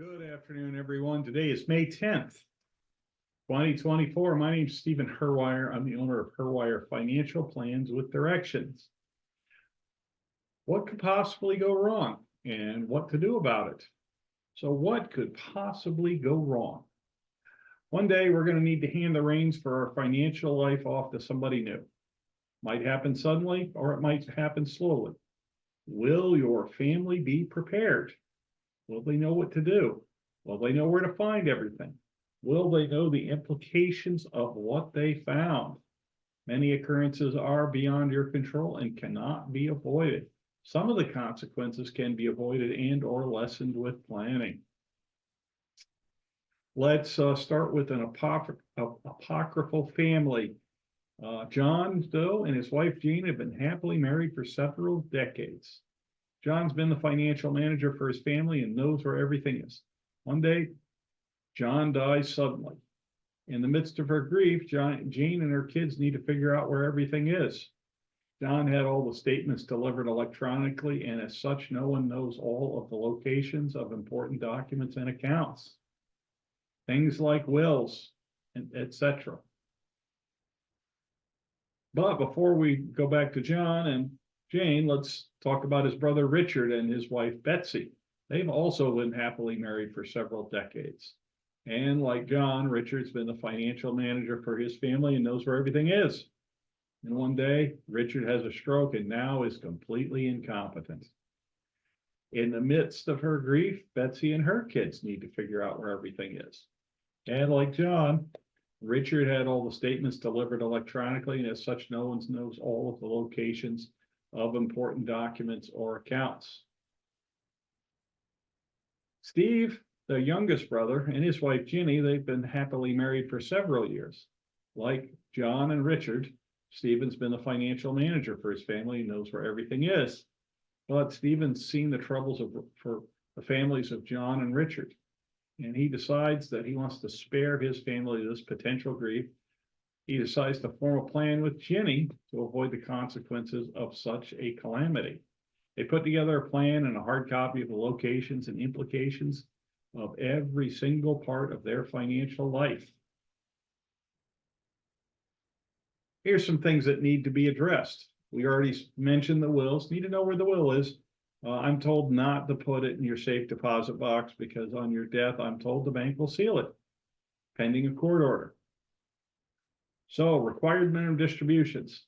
Good afternoon, everyone. Today is May 10th, 2024. My name is Stephen Herwire. I'm the owner of Herwire Financial Plans with Directions. What could possibly go wrong and what to do about it? So what could possibly go wrong? One day we're going to need to hand the reins for our financial life off to somebody new. Might happen suddenly or it might happen slowly. Will your family be prepared? Will they know what to do? Will they know where to find everything? Will they know the implications of what they found? Many occurrences are beyond your control and cannot be avoided. Some of the consequences can be avoided and or lessened with planning. Let's start with an apocryphal family. John Doe and his wife Jean have been happily married for several decades. John's been the financial manager for his family and knows where everything is. One day, John dies suddenly. In the midst of her grief, Jean and her kids need to figure out where everything is. John had all the statements delivered electronically, and as such, no one knows all of the locations of important documents and accounts. Things like wills, etc. But before we go back to John and Jane, let's talk about his brother Richard and his wife Betsy. They've also been happily married for several decades. And like John, Richard's been the financial manager for his family and knows where everything is. And one day, Richard has a stroke and now is completely incompetent. In the midst of her grief, Betsy and her kids need to figure out where everything is. And like John, Richard had all the statements delivered electronically, and as such, no one knows all of the locations of important documents or accounts. Steve, the youngest brother, and his wife Ginny, they've been happily married for several years. Like John and Richard, Stephen's been the financial manager for his family and knows where everything is. But Stephen's seen the troubles for the families of John and Richard, and he decides that he wants to spare his family this potential grief. He decides to form a plan with Ginny to avoid the consequences of such a calamity. They put together a plan and a hard copy of the locations and implications of every single part of their financial life. Here's some things that need to be addressed. We already mentioned the wills. Need to know where the will is. I'm told not to put it in your safe deposit box because on your death, I'm told the bank will seal it, pending a court order. So, required minimum distributions.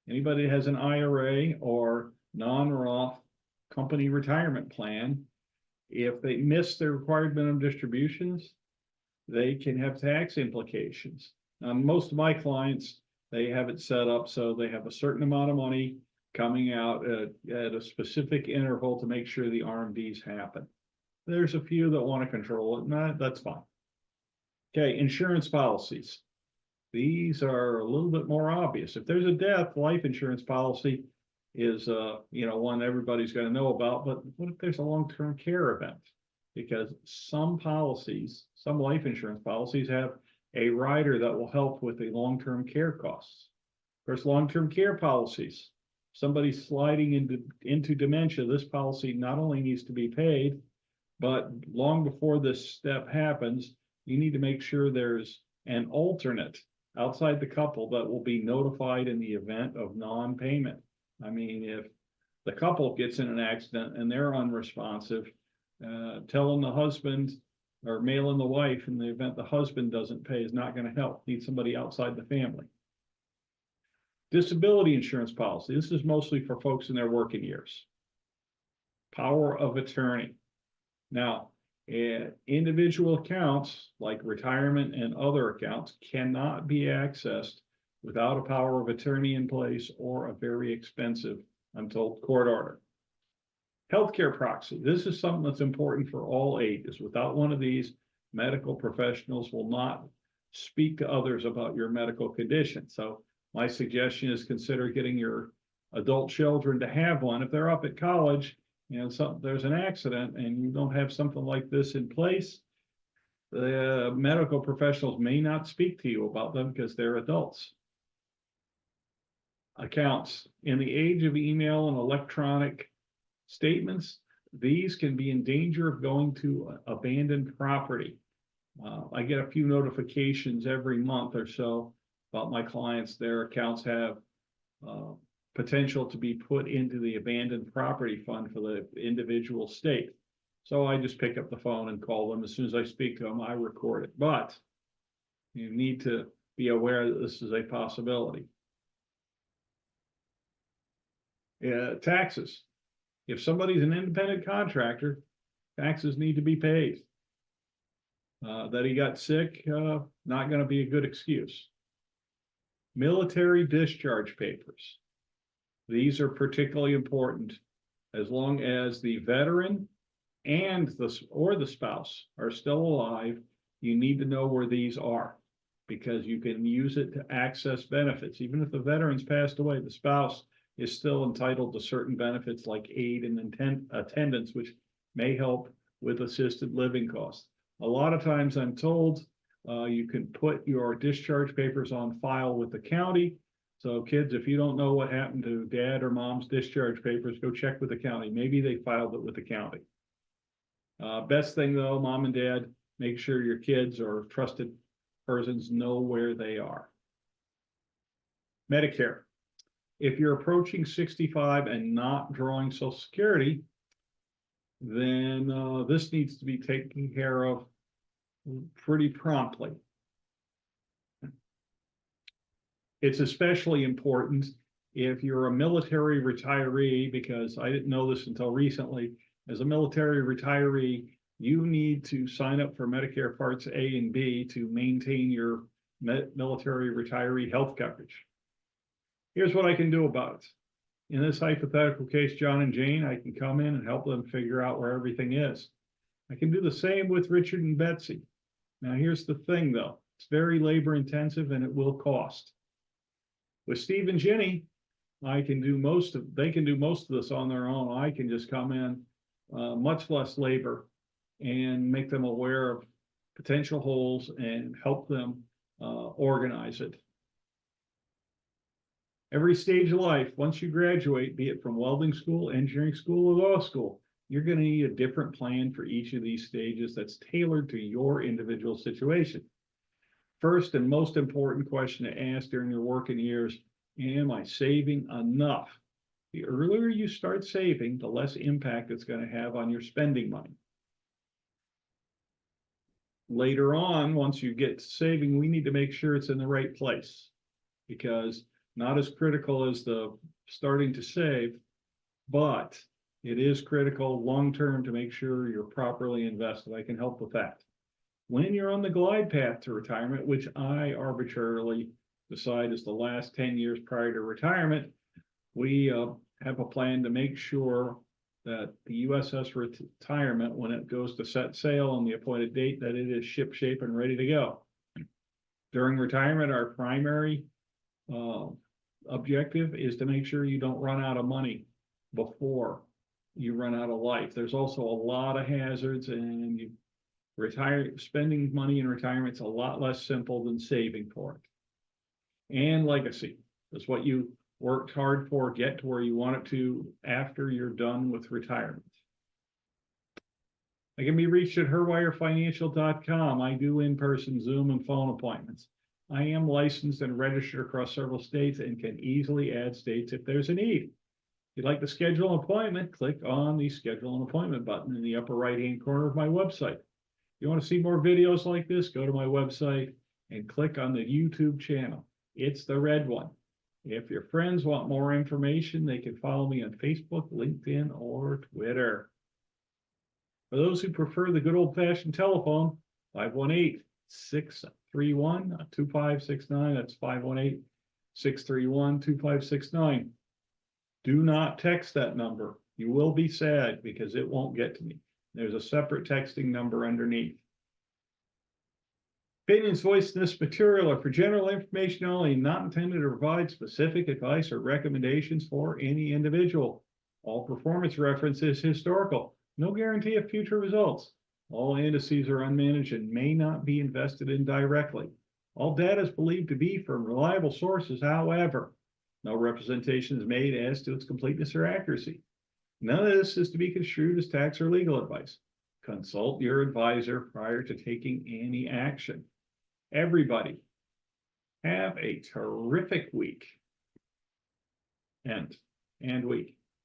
Anybody that has an IRA or non-Roth company retirement plan, if they miss their required minimum distributions, they can have tax implications. Now, most of my clients, they have it set up so they have a certain amount of money coming out at a specific interval to make sure the RMDs happen. There's a few that want to control it, and that's fine. Okay, insurance policies. These are a little bit more obvious. If there's a death, life insurance policy is one everybody's going to know about. But what if there's a long-term care event? Because some policies, some life insurance policies have a rider that will help with the long-term care costs. Of course, long-term care policies, somebody sliding into dementia, this policy not only needs to be paid, but long before this step happens, you need to make sure there's an alternate outside the couple that will be notified in the event of non-payment. I mean, if the couple gets in an accident and they're unresponsive, telling the husband or mailing the wife in the event the husband doesn't pay is not going to help. Need somebody outside the family. Disability insurance policy. This is mostly for folks in their working years. Power of attorney. Now, individual accounts like retirement and other accounts cannot be accessed without a power of attorney in place or a very expensive, I'm told, court order. Healthcare proxy. This is something that's important for all ages. Without one of these, medical professionals will not speak to others about your medical condition. So my suggestion is consider getting your adult children to have one. If they're up at college, there's an accident and you don't have something like this in place, the medical professionals may not speak to you about them because they're adults. Accounts. In the age of email and electronic statements, these can be in danger of going to abandoned property. I get a few notifications every month or so about my clients. Their accounts have potential to be put into the abandoned property fund for the individual state. So I just pick up the phone and call them. As soon as I speak to them, I record it. But you need to be aware that this is a possibility. Taxes. If somebody's an independent contractor, taxes need to be paid. That he got sick, not going to be a good excuse. Military discharge papers. These are particularly important as long as the veteran and the spouse are still alive. You need to know where these are because you can use it to access benefits. Even if the veteran's passed away, the spouse is still entitled to certain benefits like aid and attendance, which may help with assisted living costs. A lot of times I'm told you can put your discharge papers on file with the county. So kids, if you don't know what happened to dad or mom's discharge papers, go check with the county. Maybe they filed it with the county. Best thing though, mom and dad, make sure your kids or trusted persons know where they are. Medicare. If you're approaching 65 and not drawing Social Security, then this needs to be taken care of pretty promptly. It's especially important if you're a military retiree, because I didn't know this until recently. As a military retiree, you need to sign up for Medicare Parts A and B to maintain your military retiree health coverage. Here's what I can do about it. In this hypothetical case, John and Jane, I can come in and help them figure out where everything is. I can do the same with Richard and Betsy. Now, here's the thing, though. It's very labor intensive and it will cost. With Steve and Ginny, they can do most of this on their own. I can just come in, much less labor, and make them aware of potential holes and help them organize it. Every stage of life, once you graduate, be it from welding school, engineering school, or law school, you're going to need a different plan for each of these stages that's tailored to your individual situation. First and most important question to ask during your working years, am I saving enough? The earlier you start saving, the less impact it's going to have on your spending money. Later on, once you get to saving, we need to make sure it's in the right place, because not as critical as the starting to save, but it is critical long-term to make sure you're properly invested. I can help with that. When you're on the glide path to retirement, which I arbitrarily decide is the last 10 years prior to retirement, we have a plan to make sure that the USS Retirement, when it goes to set sail on the appointed date, that it is shipshape and ready to go. During retirement, our primary objective is to make sure you don't run out of money before you run out of life. There's also a lot of hazards, and spending money in retirement is a lot less simple than saving for it. And legacy is what you worked hard for, get to where you want it to after you're done with retirement. I can be reached at herwirefinancial.com. I do in-person Zoom and phone appointments. I am licensed and registered across several states and can easily add states if there's a need. If you'd like to schedule an appointment, click on the Schedule an Appointment button in the upper right-hand corner of my website. If you want to see more videos like this, go to my website and click on the YouTube channel. It's the red one. If your friends want more information, they can follow me on Facebook, LinkedIn, or Twitter. For those who prefer the good old-fashioned telephone, 518-631-2569. That's 518-631-2569. Do not text that number. You will be sad because it won't get to me. There's a separate texting number underneath. Opinions voiced in this material are for general information only, not intended to provide specific advice or recommendations for any individual. All performance reference is historical. No guarantee of future results. All indices are unmanaged and may not be invested in directly. All data is believed to be from reliable sources. However, no representation is made as to its completeness or accuracy. None of this is to be construed as tax or legal advice. Consult your advisor prior to taking any action. Everybody, have a terrific week and week.